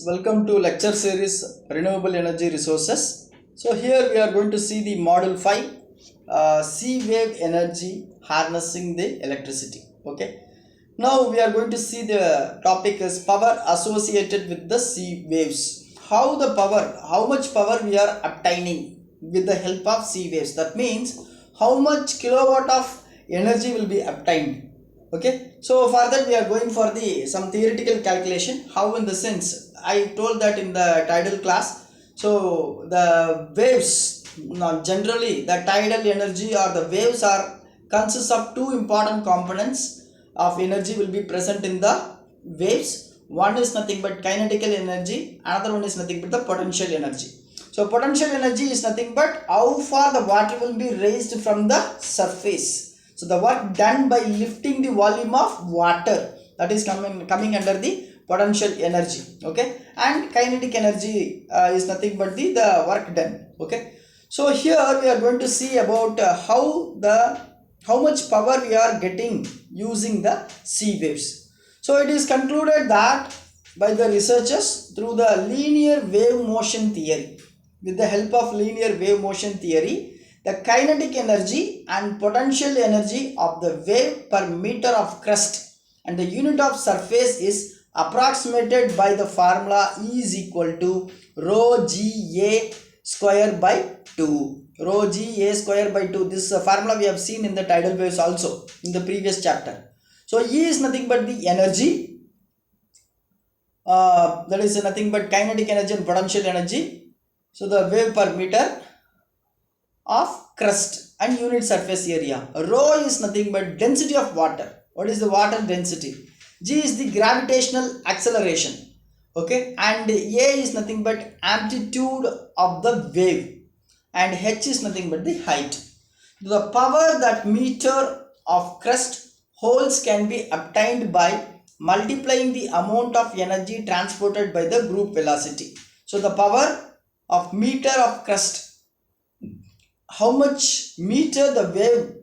welcome to lecture series Renewable Energy Resources. So here we are going to see the model 5 sea wave energy harnessing the electricity. Okay. Now we are going to see the topic is power associated with the sea waves. How much power we are obtaining with the help of sea waves. That means how much kilowatt of energy will be obtained. Okay, so for that we are going for the some theoretical calculation. How, in the sense I told that in the tidal class. So the waves, now generally the tidal energy or the waves are consists of two important components of energy will be present in the waves. One is nothing but kinetical energy, another one is nothing but the potential energy. So potential energy is nothing but how far the water will be raised from the surface. So the work done by lifting the volume of water, that is coming under the potential energy. Okay, and kinetic energy is nothing but the work done. Okay, so here we are going to see about how much power we are getting using the sea waves. So it is concluded that by the researchers through the linear wave motion theory, with the help of linear wave motion theory, the kinetic energy and potential energy of the wave per meter of crust and the unit of surface is approximated by the formula E is equal to rho g a square by 2. Rho g a square by 2. This formula we have seen in the tidal waves also in the previous chapter. So E is nothing but the energy, that is nothing but kinetic energy and potential energy. So the wave per meter of crust and unit surface area. Rho is nothing but density of water. What is the water density? G is the gravitational acceleration. Okay, and A is nothing but amplitude of the wave, and H is nothing but the height. The power that meter of crust holds can be obtained by multiplying the amount of energy transported by the group velocity. So the power of meter of crust, how much meter the wave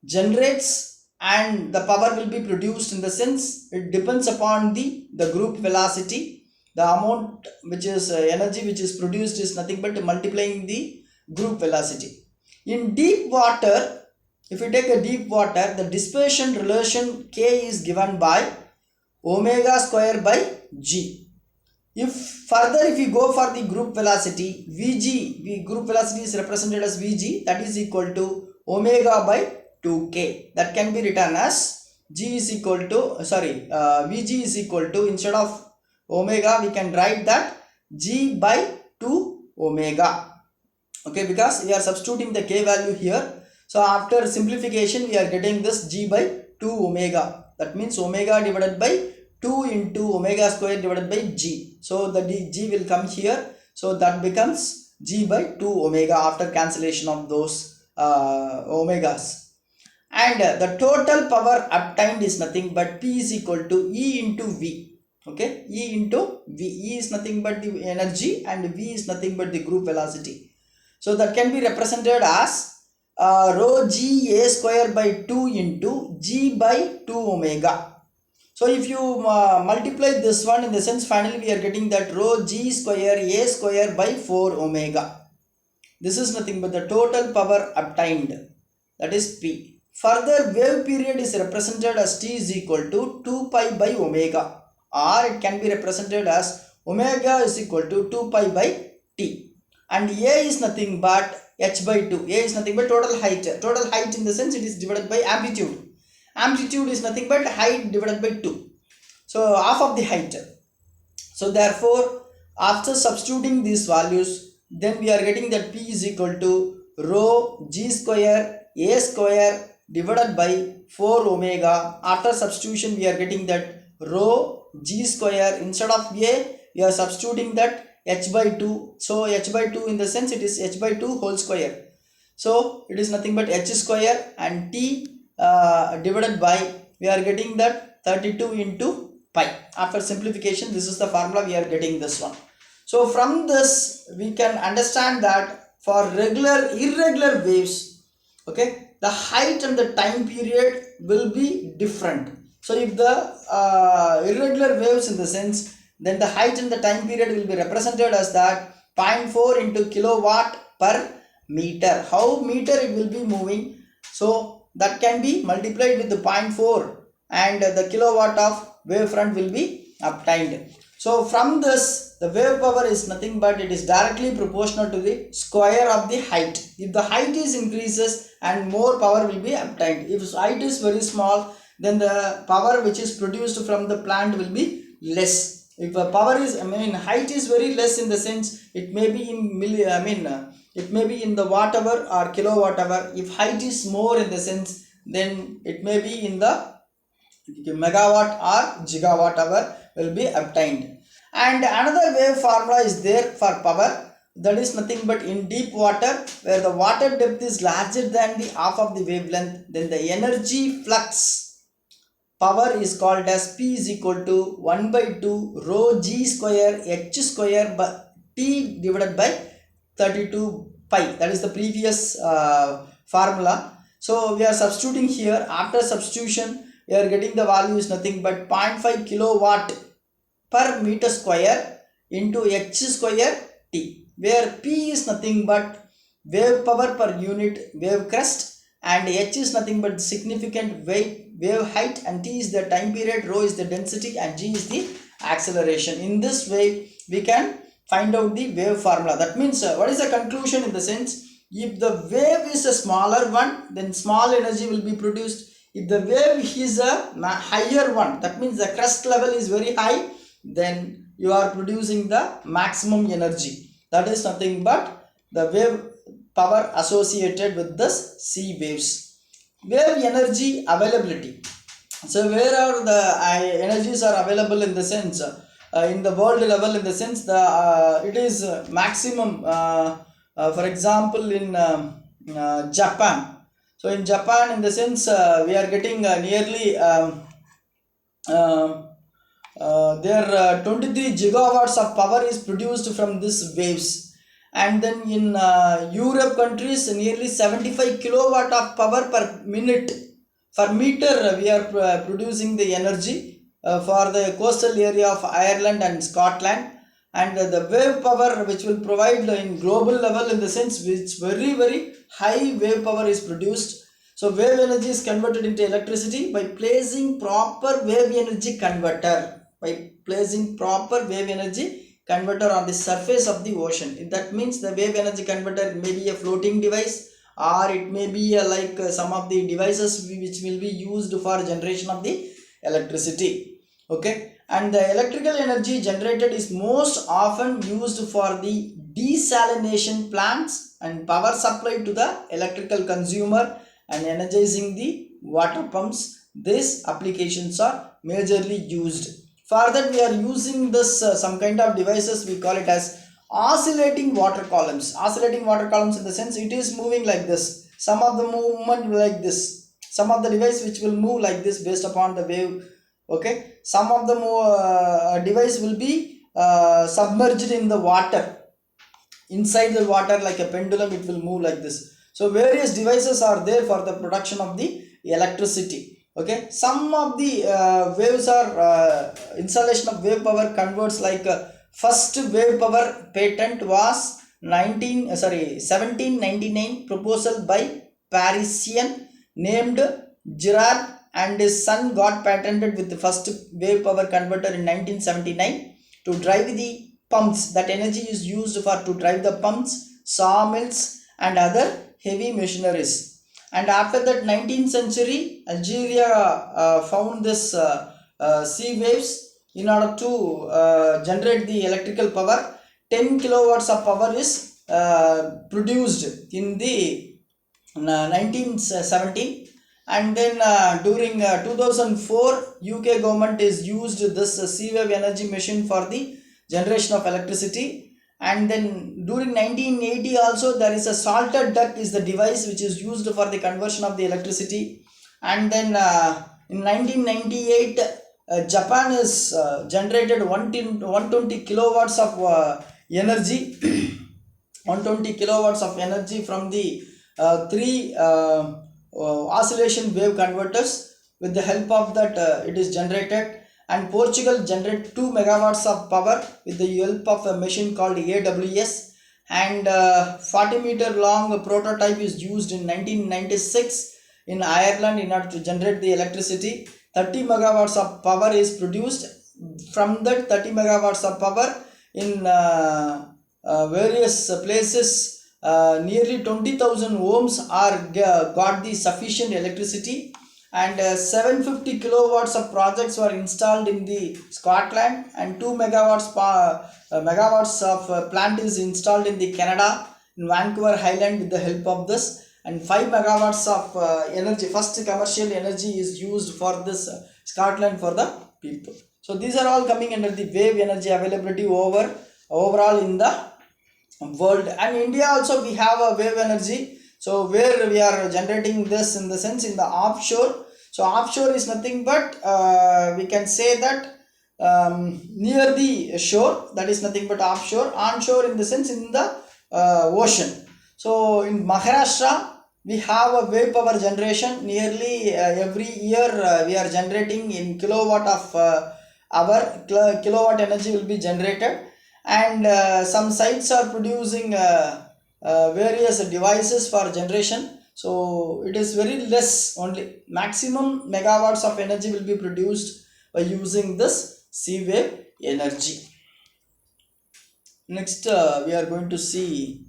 generates and the power will be produced, in the sense it depends upon the group velocity. The amount which is energy which is produced is nothing but multiplying the group velocity. In deep water, if you take a deep water, the dispersion relation K is given by omega square by G. If we go for the group velocity Vg, group velocity is represented as Vg, that is equal to omega by 2k. That can be written as G is equal to Vg is equal to, instead of omega we can write that G by 2 omega. Okay, because we are substituting the k value here. So after simplification we are getting this G by 2 omega. That means omega divided by 2 into omega square divided by G. So the G will come here. So that becomes G by 2 omega after cancellation of those omegas. And the total power obtained is nothing but P is equal to E into V. Okay, E into V. E is nothing but the energy and V is nothing but the group velocity. So that can be represented as rho g a square by 2 into G by 2 omega. So if you multiply this one, in the sense finally we are getting that rho g square a square by 4 omega. This is nothing but the total power obtained, that is P. Further, wave period is represented as T is equal to 2 pi by omega, or it can be represented as omega is equal to 2 pi by T. And A is nothing but H by 2. A is nothing but total height. Total height, in the sense it is divided by amplitude. Amplitude is nothing but height divided by 2. So half of the height. So therefore after substituting these values, then we are getting that P is equal to rho g square a square divided by 4 omega. After substitution we are getting that rho g square, instead of A we are substituting that h by 2. So h by 2, in the sense it is h by 2 whole square. So it is nothing but h square, and T divided by, we are getting that 32 into pi. After simplification, this is the formula we are getting this one. So from this we can understand that for irregular waves, okay, the height and the time period will be different. So if the irregular waves, in the sense then the height and the time period will be represented as that 0.4 into kilowatt per meter. How meter it will be moving, so that can be multiplied with the 0.4 and the kilowatt of wavefront will be obtained. So from this, the wave power is nothing but it is directly proportional to the square of the height. If the height is increases and more power will be obtained. If height is very small, then the power which is produced from the plant will be less. If a power is, height is very less in the sense it may be in it may be in the watt hour or kilowatt hour. If height is more in the sense, then it may be in the megawatt or gigawatt hour will be obtained. And another wave formula is there for power, that is nothing but in deep water where the water depth is larger than the half of the wavelength, then the energy flux power is called as P is equal to 1 by 2 rho g square h square by T divided by 32 pi. That is the previous formula. So we are substituting here. After substitution, we are getting the value is nothing but 0.5 kilowatt per meter square into h square T, where P is nothing but wave power per unit wave crest, and h is nothing but significant wave height, and T is the time period, rho is the density, and g is the acceleration. In this way we can find out the wave formula. That means what is the conclusion in the sense, if the wave is a smaller one, then small energy will be produced. If the wave is a higher one, that means the crest level is very high, then you are producing the maximum energy. That is nothing but the wave power associated with this sea waves. Wave energy availability. So where are the energies are available in the sense, in the world level, in the sense the it is maximum, for example in Japan. So in Japan, in the sense we are getting nearly there 23 gigawatts of power is produced from these waves. And then in Europe countries, nearly 75 kilowatt of power per minute per meter we are producing the energy for the coastal area of Ireland and Scotland. And the wave power which will provide in global level, in the sense which very high wave power is produced. So wave energy is converted into electricity by placing proper wave energy converter, on the surface of the ocean. That means the wave energy converter may be a floating device, or it may be like some of the devices which will be used for generation of the electricity. Okay, and the electrical energy generated is most often used for the desalination plants and power supply to the electrical consumer and energizing the water pumps. These applications are majorly used. For that we are using this some kind of devices, we call it as oscillating water columns. Oscillating water columns in the sense it is moving like this, some of the movement like this, some of the device which will move like this based upon the wave. Okay, some of the device will be submerged in the water, inside the water like a pendulum, it will move like this. So various devices are there for the production of the electricity. Okay, some of the waves are installation of wave power converts, like first wave power patent was 1799 proposal by Parisian named Girard, and his son got patented with the first wave power converter in 1979 to drive the pumps. That energy is used for to drive the pumps, sawmills and other heavy machineries. And after that 19th century, Algeria found this sea waves. In order to generate the electrical power, 10 kilowatts of power is produced in the 1917. And then during 2004, UK government is used this sea wave energy machine for the generation of electricity. And then during 1980 also, there is a salted duct is the device which is used for the conversion of the electricity. And then in 1998 Japan is generated 120 kilowatts of energy 120 kilowatts of energy from the three oscillation wave converters. With the help of that it is generated. and Portugal generate 2 megawatts of power with the help of a machine called AWS, and 40-meter long prototype is used in 1996 in Ireland in order to generate the electricity. 30 megawatts of power is produced. From that 30 megawatts of power in various places, nearly 20,000 homes are got the sufficient electricity, and 750 kilowatts of projects were installed in the Scotland, and 2 megawatts of plant is installed in the Canada in Vancouver Island with the help of this, and 5 megawatts of energy, first commercial energy, is used for this Scotland for the people. So these are all coming under the wave energy availability overall in the world. And India also we have a wave energy, so where we are generating this in the sense in the offshore. So offshore is nothing but we can say that near the shore, that is nothing but offshore. Onshore in the sense in the ocean. So in Maharashtra we have a wave power generation. Nearly every year we are generating in kilowatt of hour, kilowatt energy will be generated, and some sites are producing various devices for generation. So it is very less, only maximum megawatts of energy will be produced by using this sea wave energy. Next we are going to see